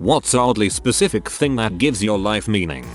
What's an oddly specific thing that gives your life meaning?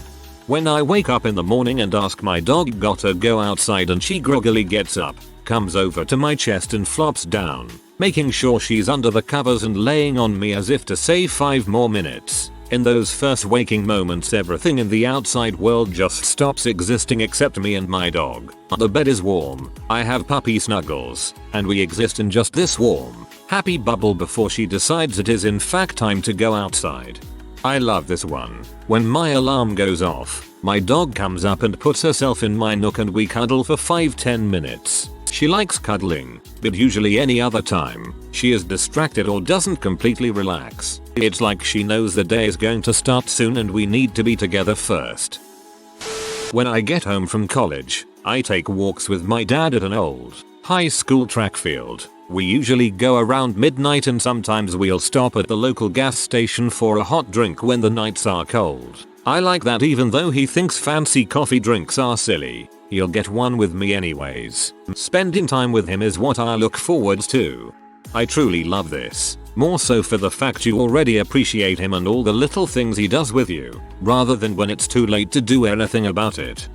When I wake up in the morning and ask my dog gotta go outside and she groggily gets up, comes over to my chest and flops down, making sure she's under the covers and laying on me as if to say 5 more minutes. In those first waking moments everything in the outside world just stops existing except me and my dog. The bed is warm, I have puppy snuggles, and we exist in just this warm, happy bubble before she decides it is in fact time to go outside. I love this one. When my alarm goes off, my dog comes up and puts herself in my nook and we cuddle for 5-10 minutes. She likes cuddling, but usually any other time, she is distracted or doesn't completely relax. It's like she knows the day is going to start soon and we need to be together first. When I get home from college, I take walks with my dad at an old high school track field. We usually go around midnight and sometimes we'll stop at the local gas station for a hot drink when the nights are cold. I like that even though he thinks fancy coffee drinks are silly, he'll get one with me anyways. Spending time with him is what I look forward to. I truly love this, more so for the fact you already appreciate him and all the little things he does with you, rather than when it's too late to do anything about it.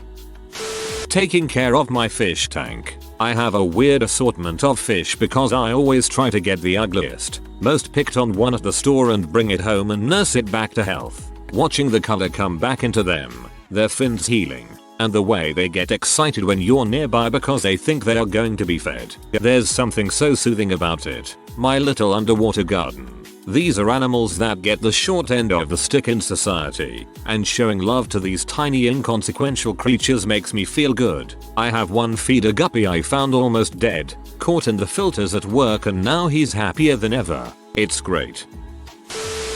Taking care of my fish tank. I have a weird assortment of fish because I always try to get the ugliest, most picked on one at the store and bring it home and nurse it back to health. Watching the color come back into them, their fins healing, and the way they get excited when you're nearby because they think they are going to be fed. There's something so soothing about it. My little underwater garden. These are animals that get the short end of the stick in society, and showing love to these tiny inconsequential creatures makes me feel good. I have one feeder guppy I found almost dead, caught in the filters at work and now he's happier than ever. It's great.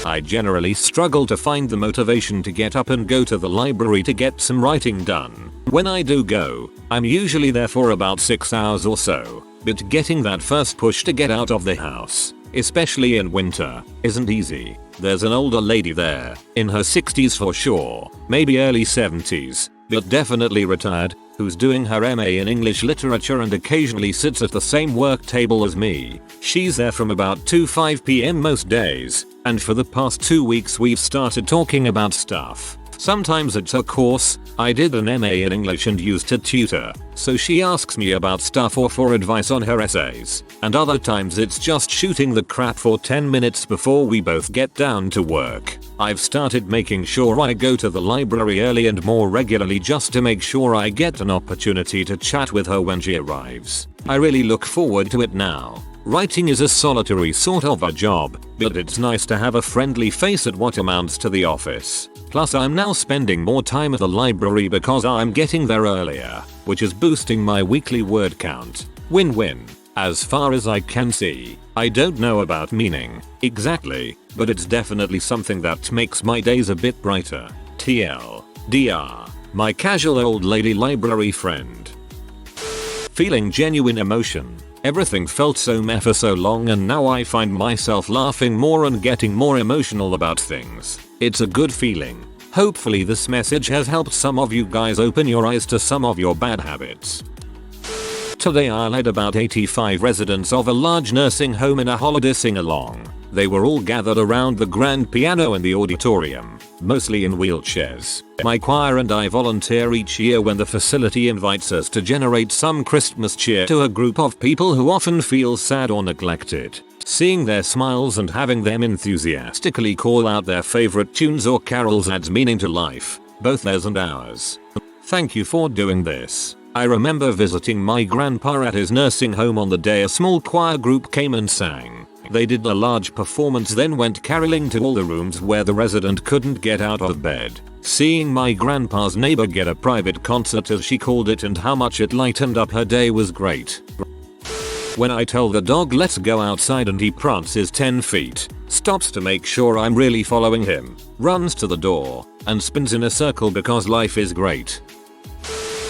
I generally struggle to find the motivation to get up and go to the library to get some writing done. When I do go, I'm usually there for about 6 hours or so, but getting that first push to get out of the house, especially in winter, isn't easy. There's an older lady there, in her 60s for sure, maybe early 70s, but definitely retired, who's doing her MA in English literature and occasionally sits at the same work table as me. She's there from about 2-5 PM most days, and for the past 2 weeks we've started talking about stuff. Sometimes it's a course, I did an MA in English and used a tutor, so she asks me about stuff or for advice on her essays, and other times it's just shooting the crap for 10 minutes before we both get down to work. I've started making sure I go to the library early and more regularly just to make sure I get an opportunity to chat with her when she arrives. I really look forward to it now. Writing is a solitary sort of a job, but it's nice to have a friendly face at what amounts to the office. Plus I'm now spending more time at the library because I'm getting there earlier, which is boosting my weekly word count. Win-win. As far as I can see, I don't know about meaning exactly, but it's definitely something that makes my days a bit brighter. TLDR, my casual old lady library friend. Feeling genuine emotion. Everything felt so meh for so long and now I find myself laughing more and getting more emotional about things. It's a good feeling. Hopefully this message has helped some of you guys open your eyes to some of your bad habits. Today I led about 85 residents of a large nursing home in a holiday sing-along. They were all gathered around the grand piano in the auditorium, mostly in wheelchairs. My choir and I volunteer each year when the facility invites us to generate some Christmas cheer to a group of people who often feel sad or neglected. Seeing their smiles and having them enthusiastically call out their favorite tunes or carols adds meaning to life, both theirs and ours. Thank you for doing this. I remember visiting my grandpa at his nursing home on the day a small choir group came and sang. They did a large performance then went caroling to all the rooms where the resident couldn't get out of bed. Seeing my grandpa's neighbor get a private concert as she called it and how much it lightened up her day was great. When I tell the dog let's go outside and he prances 10 feet, stops to make sure I'm really following him, runs to the door, and spins in a circle because life is great.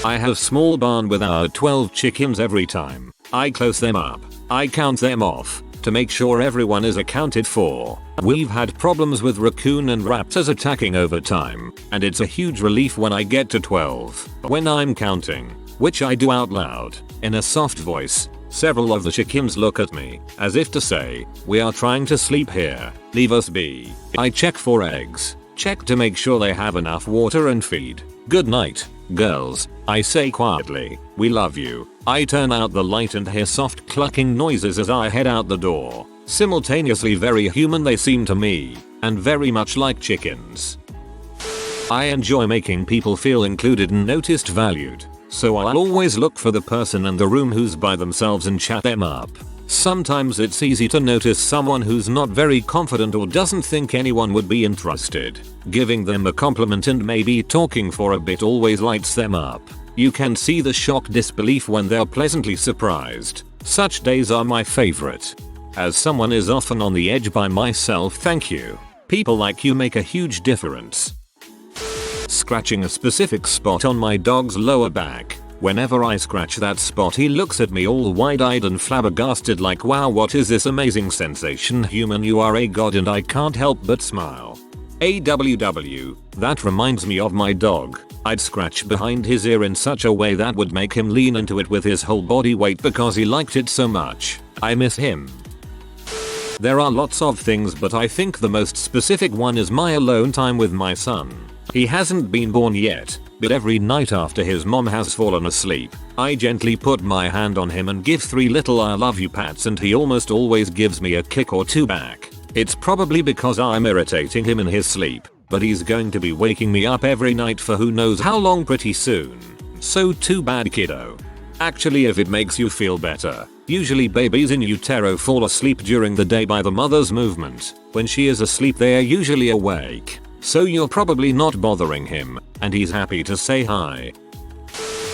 I have small barn with our 12 chickens. Every time I close them up, I count them off to make sure everyone is accounted for. We've had problems with raccoon and raptors attacking over time, and it's a huge relief when I get to 12. When I'm counting, which I do out loud, in a soft voice, Several of the chickens look at me, as if to say, we are trying to sleep here, leave us be. I check for eggs, check to make sure they have enough water and feed. Good night, girls, I say quietly, we love you. I turn out the light and hear soft clucking noises as I head out the door. Simultaneously very human they seem to me, and very much like chickens. I enjoy making people feel included and noticed, valued, so I'll always look for the person in the room who's by themselves and chat them up. Sometimes it's easy to notice someone who's not very confident or doesn't think anyone would be interested. Giving them a compliment and maybe talking for a bit always lights them up. You can see the shocked disbelief when they're pleasantly surprised. Such days are my favorite. As someone is often on the edge by myself, thank you. People like you make a huge difference. Scratching a specific spot on my dog's lower back. Whenever I scratch that spot he looks at me all wide-eyed and flabbergasted like, wow, what is this amazing sensation, human, you are a god, and I can't help but smile. AWW, that reminds me of my dog. I'd scratch behind his ear in such a way that would make him lean into it with his whole body weight because he liked it so much. I miss him. There are lots of things, but I think the most specific one is my alone time with my son. He hasn't been born yet, but every night after his mom has fallen asleep, I gently put my hand on him and give 3 little I love you pats, and he almost always gives me a kick or 2 back. It's probably because I'm irritating him in his sleep, but he's going to be waking me up every night for who knows how long pretty soon. So too bad, kiddo. Actually, if it makes you feel better, usually babies in utero fall asleep during the day by the mother's movement. When she is asleep they are usually awake. So you're probably not bothering him, and he's happy to say hi.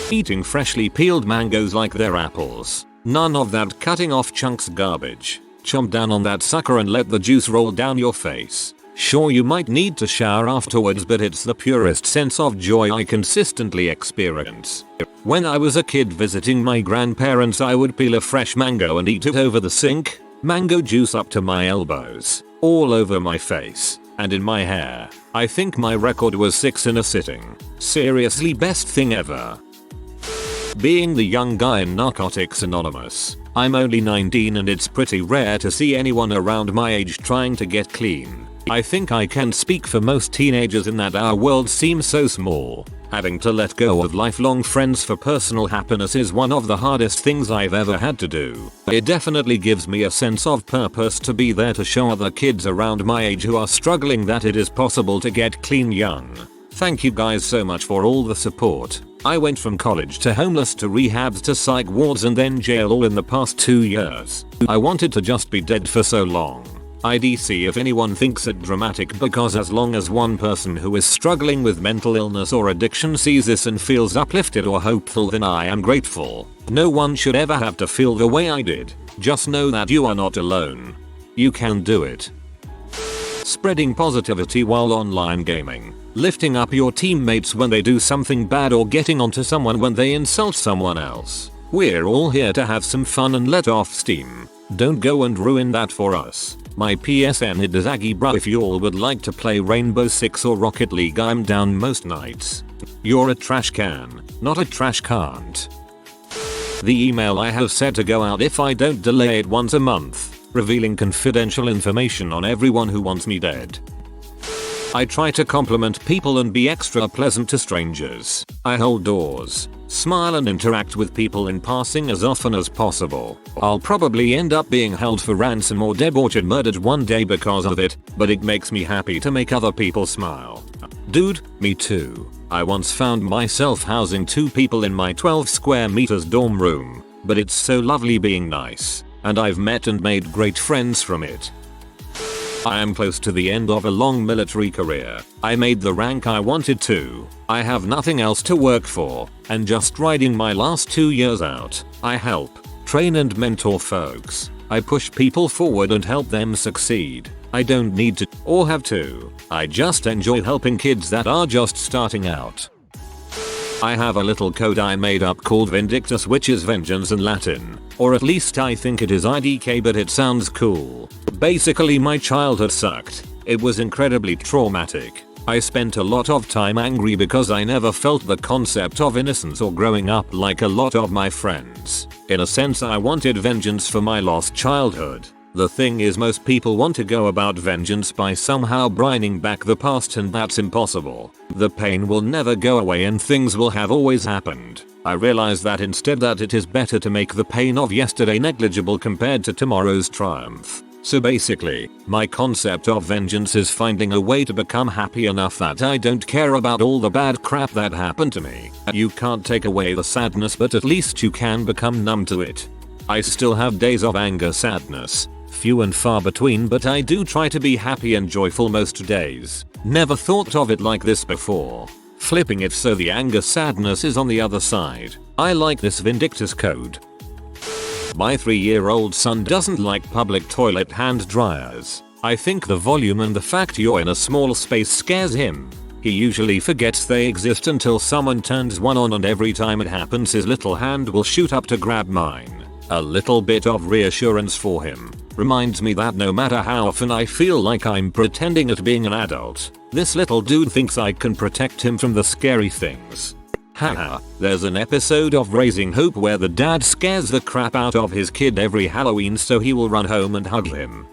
Eating freshly peeled mangoes like they're apples. None of that cutting off chunks garbage. Chomp down on that sucker and let the juice roll down your face. Sure, you might need to shower afterwards, but it's the purest sense of joy I consistently experience. When I was a kid visiting my grandparents, I would peel a fresh mango and eat it over the sink. Mango juice up to my elbows, all over my face, and in my hair. I think my record was 6 in a sitting. Seriously, best thing ever. Being the young guy in Narcotics Anonymous. I'm only 19 and it's pretty rare to see anyone around my age trying to get clean. I think I can speak for most teenagers in that our world seems so small. Having to let go of lifelong friends for personal happiness is one of the hardest things I've ever had to do. It definitely gives me a sense of purpose to be there to show other kids around my age who are struggling that it is possible to get clean young. Thank you guys so much for all the support. I went from college to homeless to rehabs to psych wards and then jail all in the past 2 years. I wanted to just be dead for so long. IDC if anyone thinks it dramatic, because as long as one person who is struggling with mental illness or addiction sees this and feels uplifted or hopeful, then I am grateful. No one should ever have to feel the way I did. Just know that you are not alone. You can do it. Spreading positivity while online gaming. Lifting up your teammates when they do something bad or getting onto someone when they insult someone else. We're all here to have some fun and let off steam. Don't go and ruin that for us. My PSN is Aggie bruh, if you all would like to play Rainbow Six or Rocket League, I'm down most nights. You're a trash can, not a trash can't. The email I have set to go out if I don't delay it once a month, revealing confidential information on everyone who wants me dead. I try to compliment people and be extra pleasant to strangers. I hold doors, smile and interact with people in passing as often as possible. I'll probably end up being held for ransom or debauched and murdered one day because of it, but it makes me happy to make other people smile. Dude, me too. I once found myself housing 2 people in my 12 square meters dorm room, but it's so lovely being nice, and I've met and made great friends from it. I am close to the end of a long military career. I made the rank I wanted to. I have nothing else to work for, and just riding my last 2 years out. I help, train and mentor folks. I push people forward and help them succeed. I don't need to or have to. I just enjoy helping kids that are just starting out. I have a little code I made up called Vindictus, which is vengeance in Latin. Or at least I think it is IDK, but it sounds cool. Basically my childhood sucked. It was incredibly traumatic. I spent a lot of time angry because I never felt the concept of innocence or growing up like a lot of my friends. In a sense, I wanted vengeance for my lost childhood. The thing is, most people want to go about vengeance by somehow brining back the past, and that's impossible. The pain will never go away and things will have always happened. I realized that instead that it is better to make the pain of yesterday negligible compared to tomorrow's triumph. So basically, my concept of vengeance is finding a way to become happy enough that I don't care about all the bad crap that happened to me. You can't take away the sadness, but at least you can become numb to it. I still have days of anger, sadness, few and far between, but I do try to be happy and joyful most days. Never thought of it like this before. Flipping it so the anger sadness is on the other side. I like this Vindictus code. My 3-year-old son doesn't like public toilet hand dryers. I think the volume and the fact you're in a small space scares him. He usually forgets they exist until someone turns one on, and every time it happens his little hand will shoot up to grab mine. A little bit of reassurance for him. Reminds me that no matter how often I feel like I'm pretending at being an adult, this little dude thinks I can protect him from the scary things. Haha, there's an episode of Raising Hope where the dad scares the crap out of his kid every Halloween so he will run home and hug him.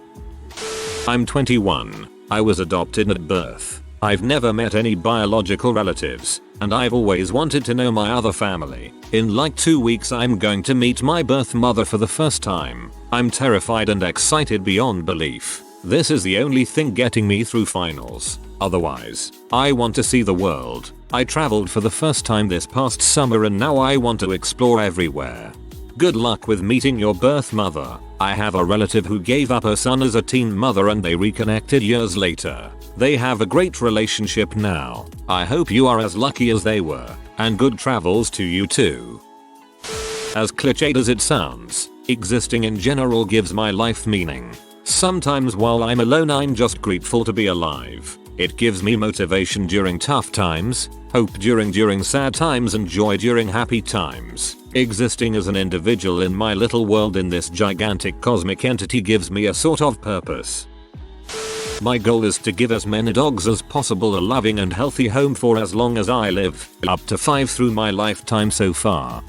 I'm 21. I was adopted at birth. I've never met any biological relatives, and I've always wanted to know my other family. In like 2 weeks I'm going to meet my birth mother for the first time. I'm terrified and excited beyond belief. This is the only thing getting me through finals. Otherwise, I want to see the world. I traveled for the first time this past summer and now I want to explore everywhere. Good luck with meeting your birth mother. I have a relative who gave up her son as a teen mother and they reconnected years later. They have a great relationship now. I hope you are as lucky as they were, and good travels to you too. As cliched as it sounds, existing in general gives my life meaning. Sometimes while I'm alone I'm just grateful to be alive. It gives me motivation during tough times, hope during sad times, and joy during happy times. Existing as an individual in my little world in this gigantic cosmic entity gives me a sort of purpose. My goal is to give as many dogs as possible a loving and healthy home for as long as I live, up to 5 through my lifetime so far.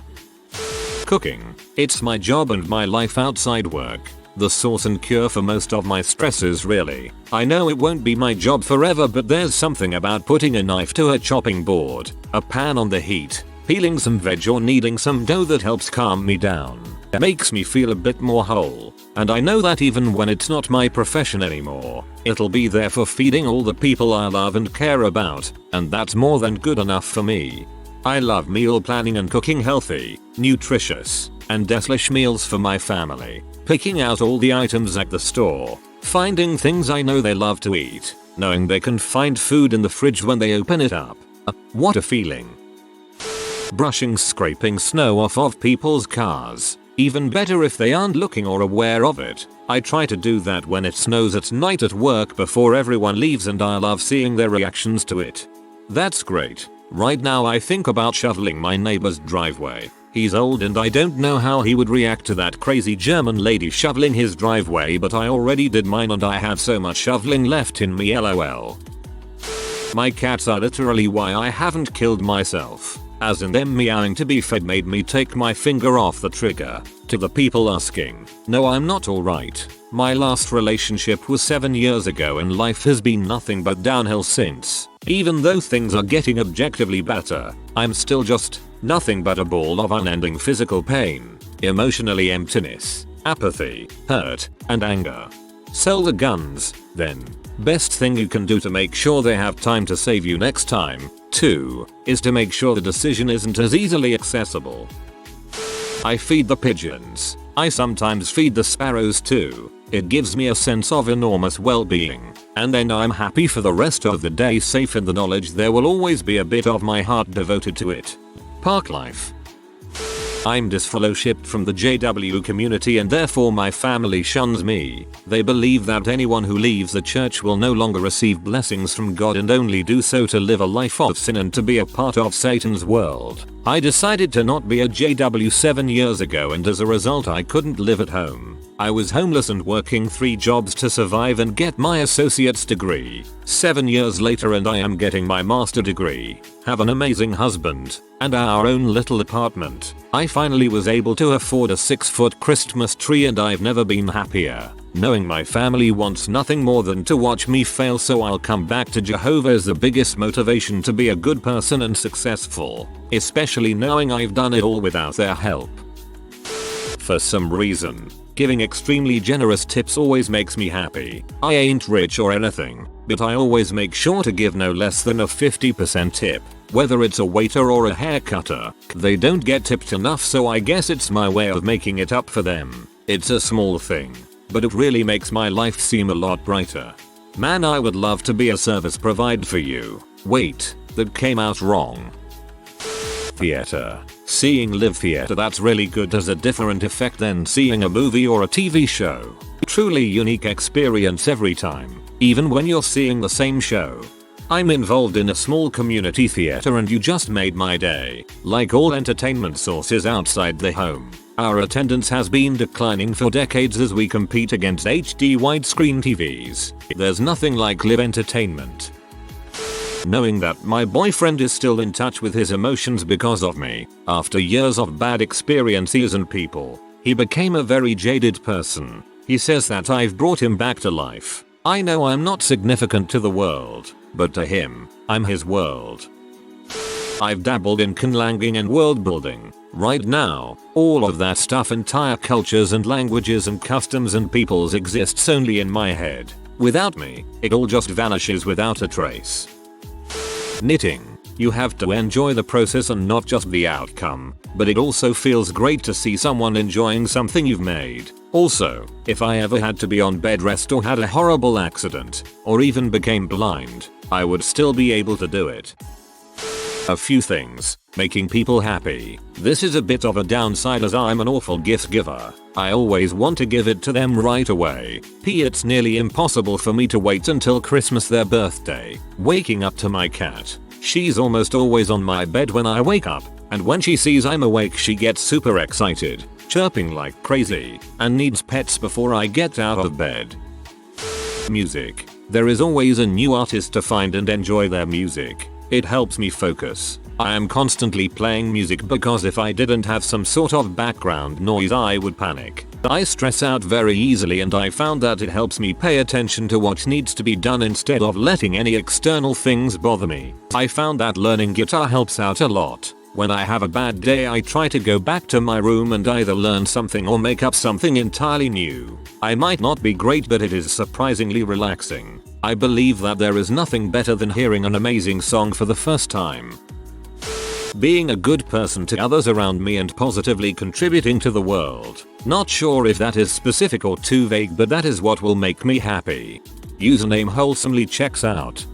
Cooking. It's my job and my life outside work. The source and cure for most of my stresses really. I know it won't be my job forever, but there's something about putting a knife to a chopping board, a pan on the heat, peeling some veg or kneading some dough that helps calm me down. It makes me feel a bit more whole. And I know that even when it's not my profession anymore, it'll be there for feeding all the people I love and care about, and that's more than good enough for me. I love meal planning and cooking healthy, nutritious, and delish meals for my family. Picking out all the items at the store, finding things I know they love to eat, knowing they can find food in the fridge when they open it up. What a feeling. Brushing scraping snow off of people's cars. Even better if they aren't looking or aware of it. I try to do that when it snows at night at work before everyone leaves, and I love seeing their reactions to it. That's great. Right now I think about shoveling my neighbor's driveway. He's old and I don't know how he would react to that crazy German lady shoveling his driveway, but I already did mine and I have so much shoveling left in me, lol. My cats are literally why I haven't killed myself. As in them meowing to be fed made me take my finger off the trigger. To the people asking, no, I'm not alright. My last relationship was 7 years ago and life has been nothing but downhill since. Even though things are getting objectively better, I'm still just nothing but a ball of unending physical pain, emotionally emptiness, apathy, hurt, and anger. Sell the guns, then. Best thing you can do to make sure they have time to save you next time, too, is to make sure the decision isn't as easily accessible. I feed the pigeons. I sometimes feed the sparrows too. It gives me a sense of enormous well-being, and then I'm happy for the rest of the day, safe in the knowledge there will always be a bit of my heart devoted to it. Park life. I'm disfellowshipped from the JW community and therefore my family shuns me. They believe that anyone who leaves the church will no longer receive blessings from God and only do so to live a life of sin and to be a part of Satan's world. I decided to not be a JW 7 years ago and as a result I couldn't live at home. I was homeless and working 3 jobs to survive and get my associate's degree. 7 years later and I am getting my master degree, have an amazing husband, and our own little apartment. I finally was able to afford a 6-foot Christmas tree and I've never been happier. Knowing my family wants nothing more than to watch me fail so I'll come back to Jehovah is the biggest motivation to be a good person and successful, especially knowing I've done it all without their help. For some reason, giving extremely generous tips always makes me happy. I ain't rich or anything, but I always make sure to give no less than a 50% tip. Whether it's a waiter or a hair cutter, they don't get tipped enough so I guess it's my way of making it up for them. It's a small thing, but it really makes my life seem a lot brighter. Man, I would love to be a service provider for you. Wait, that came out wrong. Theater. Seeing live theater that's really good has a different effect than seeing a movie or a TV show. Truly unique experience every time, even when you're seeing the same show. I'm involved in a small community theater and you just made my day. Like all entertainment sources outside the home, our attendance has been declining for decades as we compete against HD widescreen TVs. There's nothing like live entertainment. Knowing that my boyfriend is still in touch with his emotions because of me, after years of bad experiences and people, he became a very jaded person. He says that I've brought him back to life. I know I'm not significant to the world, but to him, I'm his world. I've dabbled in conlanging and world building. Right now, all of that stuff, entire cultures and languages and customs and peoples exists only in my head. Without me, it all just vanishes without a trace. Knitting. You have to enjoy the process and not just the outcome, but it also feels great to see someone enjoying something you've made. Also, if I ever had to be on bed rest or had a horrible accident, or even became blind, I would still be able to do it. A few things. Making people happy. This is a bit of a downside as I'm an awful gift giver. I always want to give it to them right away. It's nearly impossible for me to wait until Christmas, their birthday. Waking up to my cat. She's almost always on my bed when I wake up, and when she sees I'm awake she gets super excited, chirping like crazy, and needs pets before I get out of bed. Music. There is always a new artist to find and enjoy their music. It helps me focus. I am constantly playing music because if I didn't have some sort of background noise I would panic. I stress out very easily and I found that it helps me pay attention to what needs to be done instead of letting any external things bother me. I found that learning guitar helps out a lot. When I have a bad day I try to go back to my room and either learn something or make up something entirely new. I might not be great but it is surprisingly relaxing. I believe that there is nothing better than hearing an amazing song for the first time. Being a good person to others around me and positively contributing to the world. Not sure if that is specific or too vague, but that is what will make me happy. Username wholesomely checks out.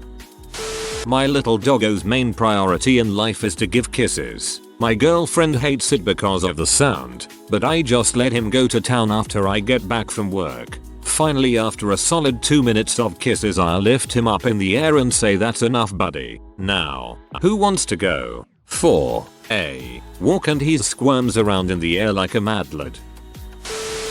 My little doggo's main priority in life is to give kisses. My girlfriend hates it because of the sound, but I just let him go to town after I get back from work. Finally, after a solid 2 minutes of kisses, I'll lift him up in the air and say, "That's enough, buddy. Now, who wants to go for a walk?" And he squirms around in the air like a mad lad.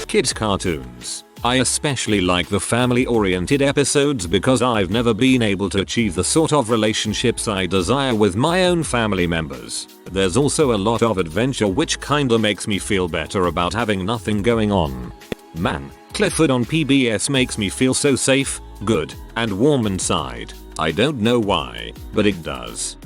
Kids cartoons. I especially like the family-oriented episodes because I've never been able to achieve the sort of relationships I desire with my own family members. There's also a lot of adventure which kinda makes me feel better about having nothing going on. Man, Clifford on PBS makes me feel so safe, good, and warm inside. I don't know why, but it does.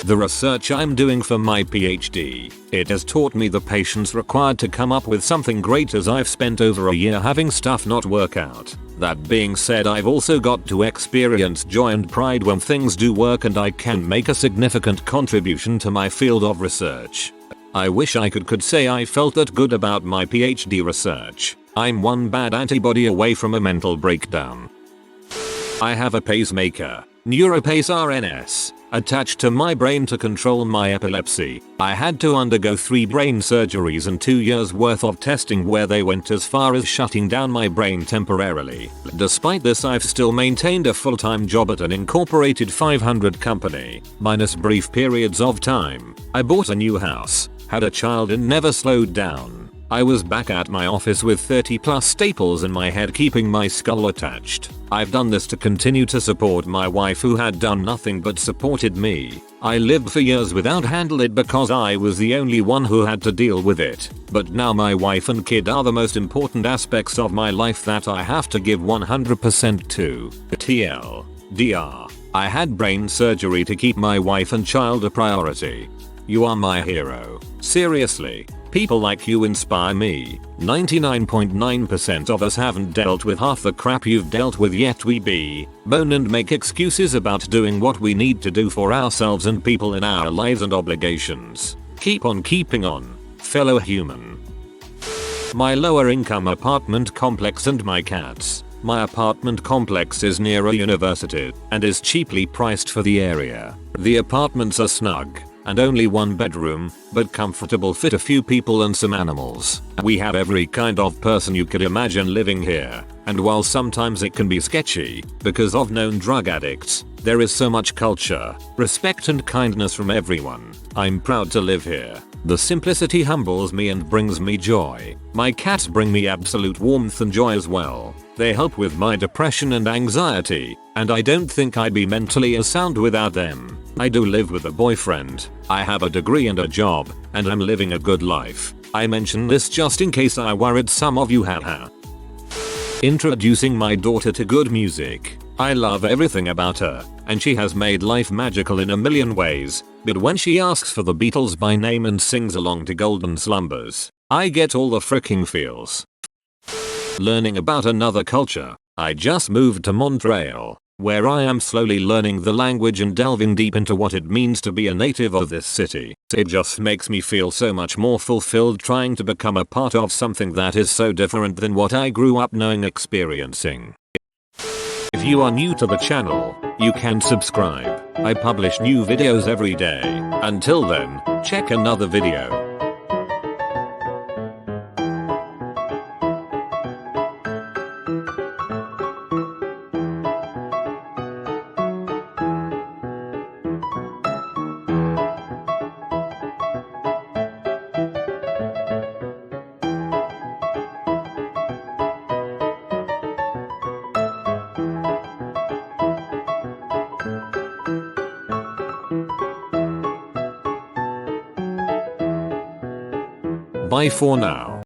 The research I'm doing for my PhD, it has taught me the patience required to come up with something great as I've spent over a year having stuff not work out. That being said, I've also got to experience joy and pride when things do work and I can make a significant contribution to my field of research. I wish I could say I felt that good about my PhD research. I'm one bad antibody away from a mental breakdown. I have a pacemaker, NeuroPace RNS. attached to my brain to control my epilepsy. I had to undergo 3 brain surgeries and 2 years worth of testing where they went as far as shutting down my brain temporarily. Despite this, I've still maintained a full-time job at an incorporated 500 company, minus brief periods of time. I bought a new house, had a child and never slowed down. I was back at my office with 30 plus staples in my head keeping my skull attached. I've done this to continue to support my wife who had done nothing but supported me. I lived for years without handle it because I was the only one who had to deal with it. But now my wife and kid are the most important aspects of my life that I have to give 100% to. TLDR. I had brain surgery to keep my wife and child a priority. You are my hero. Seriously. People like you inspire me. 99.9% of us haven't dealt with half the crap you've dealt with yet we moan and make excuses about doing what we need to do for ourselves and people in our lives and obligations. Keep on keeping on, fellow human. My lower income apartment complex and my cats. My apartment complex is near a university and is cheaply priced for the area. The apartments are snug and only 1 bedroom, but comfortable, fit a few people and some animals. We have every kind of person you could imagine living here, and while sometimes it can be sketchy because of known drug addicts, there is so much culture, respect and kindness from everyone. I'm proud to live here. The simplicity humbles me and brings me joy. My cats bring me absolute warmth and joy as well. They help with my depression and anxiety, and I don't think I'd be mentally as sound without them. I do live with a boyfriend. I have a degree and a job, and I'm living a good life. I mention this just in case I worried some of you had. Introducing my daughter to good music. I love everything about her, and she has made life magical in a million ways, but when she asks for the Beatles by name and sings along to Golden Slumbers, I get all the freaking feels. Learning about another culture. I just moved to Montreal, where I am slowly learning the language and delving deep into what it means to be a native of this city. It just makes me feel so much more fulfilled trying to become a part of something that is so different than what I grew up knowing, experiencing. If you are new to the channel, you can subscribe. I publish new videos every day. Until then, check another video. Bye for now.